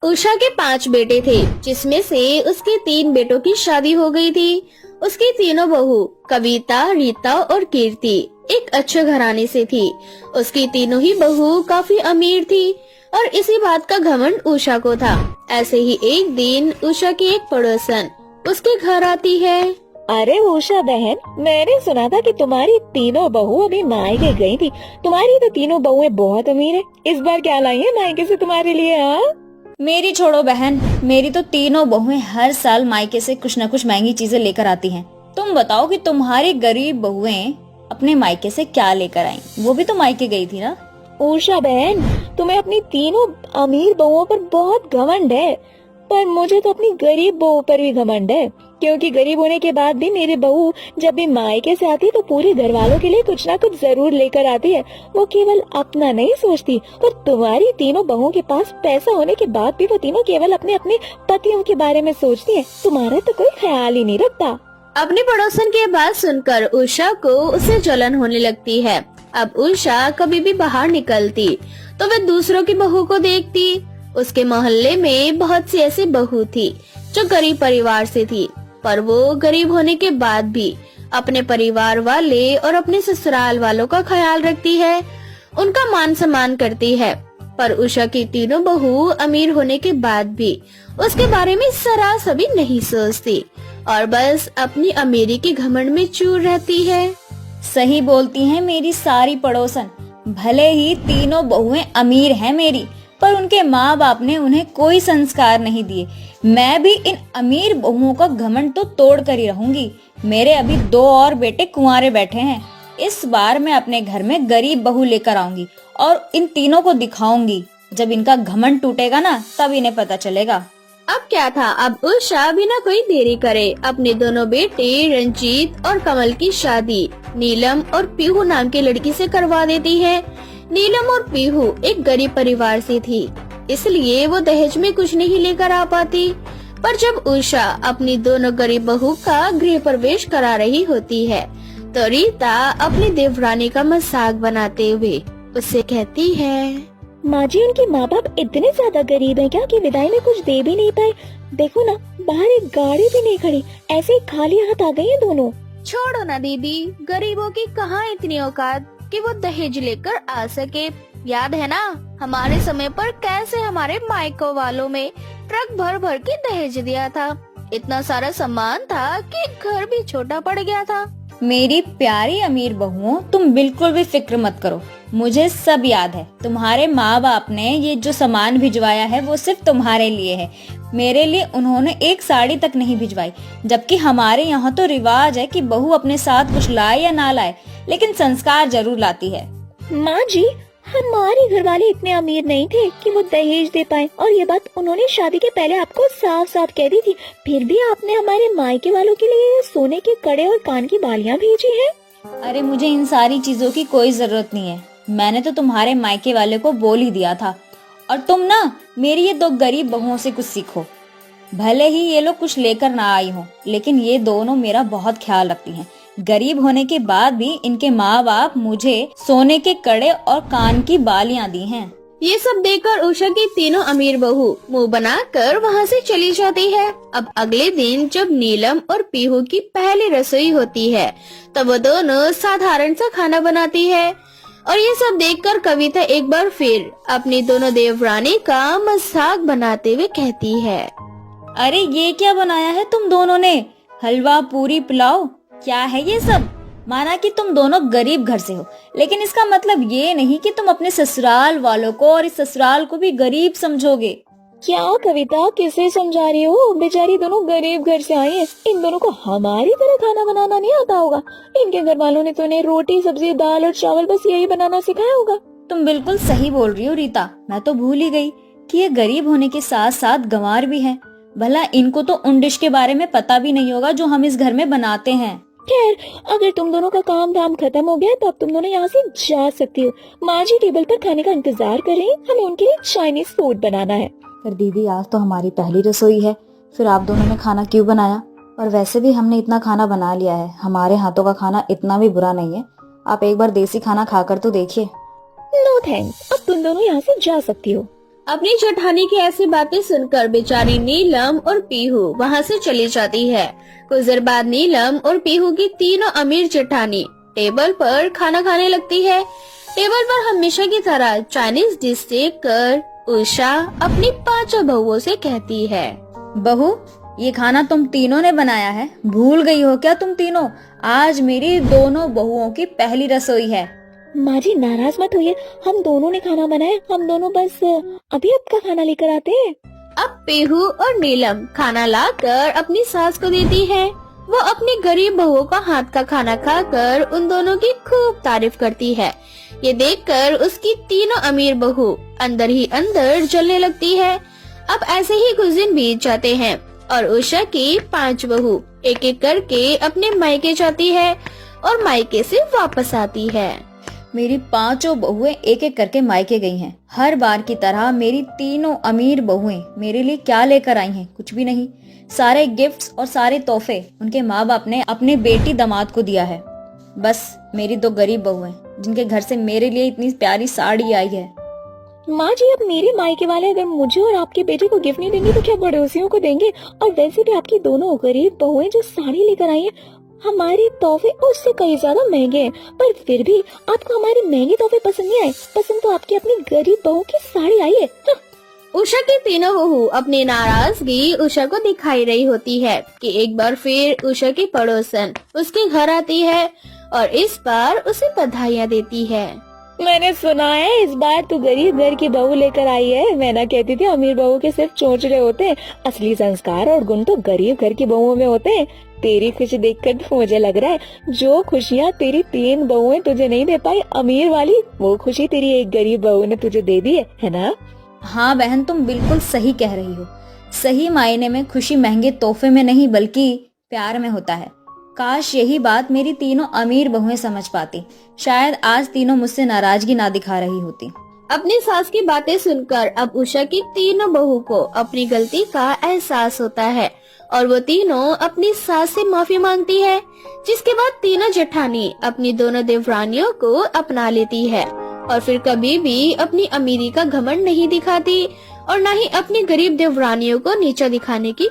उषा के 5 बेटे थे, जिसमें से उसके 3 बेटों की शादी हो गई थी। उसकी तीनों बहू कविता, रीता और कीर्ति एक अच्छे घराने से थी। उसकी तीनों ही बहू काफी अमीर थी और इसी बात का घमंड उषा को था। ऐसे ही एक दिन उषा की एक पड़ोसन उसके घर आती है। अरे उषा बहन, मैंने सुना था कि तुम्हारी तीनों बहू अभी मायके गई थी। तुम्हारी तो तीनों बहुएं बहुत अमीर है। इस बार क्या लाई है मायके से तुम्हारे लिए? हाँ, मेरी छोड़ो बहन, मेरी तो तीनों बहुएं हर साल मायके से कुछ न कुछ महंगी चीजें लेकर आती हैं। तुम बताओ कि तुम्हारी गरीब बहुएं अपने मायके से क्या लेकर आई? वो भी तो मायके गई थी ना। उषा बहन, तुम्हें अपनी तीनों अमीर बहुओं पर बहुत घमंड है, पर मुझे तो अपनी गरीब बहू पर भी घमंड है। क्योंकि गरीब होने के बाद भी मेरी बहू जब भी मायके से आती है तो पूरे घर वालों के लिए कुछ ना कुछ जरूर लेकर आती है। वो केवल अपना नहीं सोचती। पर तुम्हारी तीनों बहुओं के पास पैसा होने के बाद भी वो तीनों केवल अपने अपने पतियों के बारे में सोचती है। तुम्हारा तो कोई ख्याल ही नहीं रखता। अपनी पड़ोसन की बात सुनकर उषा को उससे जलन होने लगती है। अब उषा कभी भी बाहर निकलती तो वह दूसरों की बहू को देखती। उसके मोहल्ले में बहुत सी ऐसी बहू थी जो गरीब परिवार से थी, पर वो गरीब होने के बाद भी अपने परिवार वाले और अपने ससुराल वालों का ख्याल रखती है, उनका मान सम्मान करती है। पर उषा की तीनों बहू अमीर होने के बाद भी उसके बारे में जरा सा भी नहीं सोचती और बस अपनी अमीरी के घमंड में चूर रहती है। सही बोलती हैं मेरी सारी पड़ोसन। भले ही तीनों बहुएं अमीर हैं मेरी, पर उनके माँ बाप ने उन्हें कोई संस्कार नहीं दिए। मैं भी इन अमीर बहुओं का घमंड तो तोड़ कर ही रहूंगी। मेरे अभी 2 और बेटे कुंवारे बैठे हैं। इस बार मैं अपने घर में गरीब बहू लेकर आऊंगी और इन तीनों को दिखाऊंगी। जब इनका घमंड टूटेगा ना, तब इन्हें पता चलेगा। अब क्या था, अब उषा बिना कोई देरी करे अपने दोनों बेटे रंजीत और कमल की शादी नीलम और पीहू नाम की लड़की से करवा देती है। नीलम और पीहू एक गरीब परिवार से थी, इसलिए वो दहेज में कुछ नहीं लेकर आ पाती। पर जब उषा अपनी दोनों गरीब बहू का गृह प्रवेश करा रही होती है तो रीता अपनी देवरानी का मजाक बनाते हुए उससे कहती है, माँ जी, उनके माँ बाप इतने ज्यादा गरीब हैं क्या कि विदाई में कुछ दे भी नहीं पाए? देखो ना, बाहर एक गाड़ी भी नहीं खड़ी, ऐसे ही खाली हाथ आ गई हैं दोनों। छोड़ो ना दीदी, गरीबों की कहाँ इतनी औकात कि वो दहेज लेकर आ सके। याद है ना हमारे समय पर कैसे हमारे मायको वालों में ट्रक भर भर के दहेज दिया था। इतना सारा सामान था कि घर भी छोटा पड़ गया था। मेरी प्यारी अमीर बहुओं, तुम बिल्कुल भी फिक्र मत करो, मुझे सब याद है। तुम्हारे माँ बाप ने ये जो सामान भिजवाया है वो सिर्फ तुम्हारे लिए है। मेरे लिए उन्होंने एक साड़ी तक नहीं भिजवाई, जबकि हमारे यहाँ तो रिवाज है कि बहू अपने साथ कुछ लाए या ना लाए, लेकिन संस्कार जरूर लाती है। माँ जी, हमारे घर वाले इतने अमीर नहीं थे कि वो दहेज दे पाए, और ये बात उन्होंने शादी के पहले आपको साफ साफ कह दी थी। फिर भी आपने हमारे मायके वालों के लिए सोने के कड़े और कान की बालियां भेजी हैं। अरे मुझे इन सारी चीजों की कोई जरूरत नहीं है। मैंने तो तुम्हारे मायके वाले को बोल ही दिया था। और तुम ना मेरी ये 2 गरीब बहुओं से कुछ सीखो। भले ही ये लोग कुछ लेकर ना आई हो, लेकिन ये दोनों मेरा बहुत ख्याल रखती हैं। गरीब होने के बाद भी इनके माँ बाप मुझे सोने के कड़े और कान की बालियां दी हैं। ये सब देखकर उषा की तीनों अमीर बहू मुंह बनाकर वहाँ से चली जाती है। अब अगले दिन जब नीलम और पीहू की पहली रसोई होती है तब वो दोनों साधारण सा खाना बनाती है और ये सब देखकर कविता एक बार फिर अपनी दोनों देवरानी का मजाक बनाते हुए कहती है, अरे ये क्या बनाया है तुम दोनों ने? हलवा, पूरी, पुलाव, क्या है ये सब? माना कि तुम दोनों गरीब घर से हो, लेकिन इसका मतलब ये नहीं कि तुम अपने ससुराल वालों को और इस ससुराल को भी गरीब समझोगे। क्या कविता, किसे समझा रही हो? बेचारी दोनों गरीब घर से आई हैं। इन दोनों को हमारी तरह खाना बनाना नहीं आता होगा। इनके घर वालों ने तो इन्हें रोटी, सब्जी, दाल और चावल बस यही बनाना सिखाया होगा। तुम बिल्कुल सही बोल रही हो रीता। मैं तो भूल ही गई कि ये गरीब होने के साथ साथ गंवार भी हैं। भला इनको तो उन डिश के बारे में पता भी नहीं होगा जो हम इस घर में बनाते हैं। खैर, अगर तुम दोनों का काम धाम खत्म हो गया तो अब तुम दोनों यहाँ से जा सकती हो। माँ जी टेबल पर खाने का इंतजार कर रही हैं। हमें उनके लिए चाइनीज फूड बनाना है। पर दीदी, आज तो हमारी पहली रसोई है, फिर आप दोनों ने खाना क्यों बनाया? और वैसे भी हमने इतना खाना बना लिया है, हमारे हाथों का खाना इतना भी बुरा नहीं है। आप एक बार देसी खाना खाकर तो देखिए। नो थैंक्स, अब तुम दोनों यहाँ से जा सकती हो। अपनी जेठानी की ऐसी बातें सुनकर बेचारी नीलम और पीहू वहाँ से चली जाती है। कुछ देर बाद नीलम और पीहू की तीनों अमीर जेठानी टेबल पर खाना खाने लगती है। टेबल पर हमेशा की तरह चाइनीज डिश देख कर उषा अपनी पांचों बहुओं से कहती है, बहू, ये खाना तुम तीनों ने बनाया है? भूल गई हो क्या तुम तीनों? आज मेरी दोनों बहुओं की पहली रसोई है। माँ जी नाराज मत होइए, हम दोनों ने खाना बनाया, हम दोनों बस अभी आपका खाना लेकर आते हैं। अब पीहू और नीलम खाना लाकर अपनी सास को देती है। वो अपनी गरीब बहुओं का हाथ का खाना खाकर उन दोनों की खूब तारीफ करती है। ये देखकर उसकी तीनों अमीर बहू अंदर ही अंदर जलने लगती है। अब ऐसे ही कुछ दिन बीत जाते हैं और उषा की 5 बहू एक एक करके अपने मायके जाती है और मायके से वापस आती है। मेरी पांचों बहुएं एक एक करके मायके गई हैं। हर बार की तरह मेरी तीनों अमीर बहुएं मेरे लिए क्या लेकर आई हैं? कुछ भी नहीं। सारे गिफ्ट्स और सारे तोहफे उनके माँ बाप ने अपने बेटी दामाद को दिया है। बस मेरी 2 गरीब बहुएं जिनके घर से मेरे लिए इतनी प्यारी साड़ी आई है। माँ जी अब मेरे मायके वाले अगर मुझे और आपके बेटे को गिफ्ट नहीं देंगे तो क्या पड़ोसियों को देंगे? और वैसे भी आपकी दोनों गरीब बहुएं जो साड़ी लेकर आई हैं, हमारे तोहफे उससे कई ज्यादा महंगे हैं, पर फिर भी आपको हमारे महंगे तोहफे पसंद नहीं आए। पसंद तो आपकी अपनी गरीब बहू की साड़ी आई है। उषा की तीनों बहू अपनी नाराजगी उषा को दिखाई रही होती है कि एक बार फिर उषा की पड़ोसन उसके घर आती है और इस बार उसे बधाइयाँ देती है। मैंने सुना है इस बार तू गरीब घर की बहू लेकर आई है। मैं ना कहती थी अमीर बहू के सिर्फ चोंचले होते हैं, असली संस्कार और गुण तो गरीब घर की बहुओं में होते हैं। तेरी खुशी देखकर तो मुझे लग रहा है जो खुशियाँ तेरी 3 बहुएं तुझे नहीं दे पाई अमीर वाली, वो खुशी तेरी एक गरीब बहू ने तुझे दे दी है ना? हाँ बहन, तुम बिल्कुल सही कह रही हो। सही मायने में खुशी महंगे तोहफे में नहीं बल्कि प्यार में होता है। काश यही बात मेरी तीनों अमीर बहुएं समझ पाती। शायद आज तीनों मुझसे नाराजगी ना दिखा रही होती। अपनी सास की बातें सुनकर अब उषा की तीनों बहू को अपनी गलती का एहसास होता है और वो तीनों अपनी सास से माफी मांगती है। जिसके बाद तीनों जेठानी अपनी दोनों देवरानियों को अपना लेती है और फिर कभी भी अपनी अमीरी का घमंड नहीं दिखाती और न ही अपनी गरीब देवरानियों को नीचा दिखाने की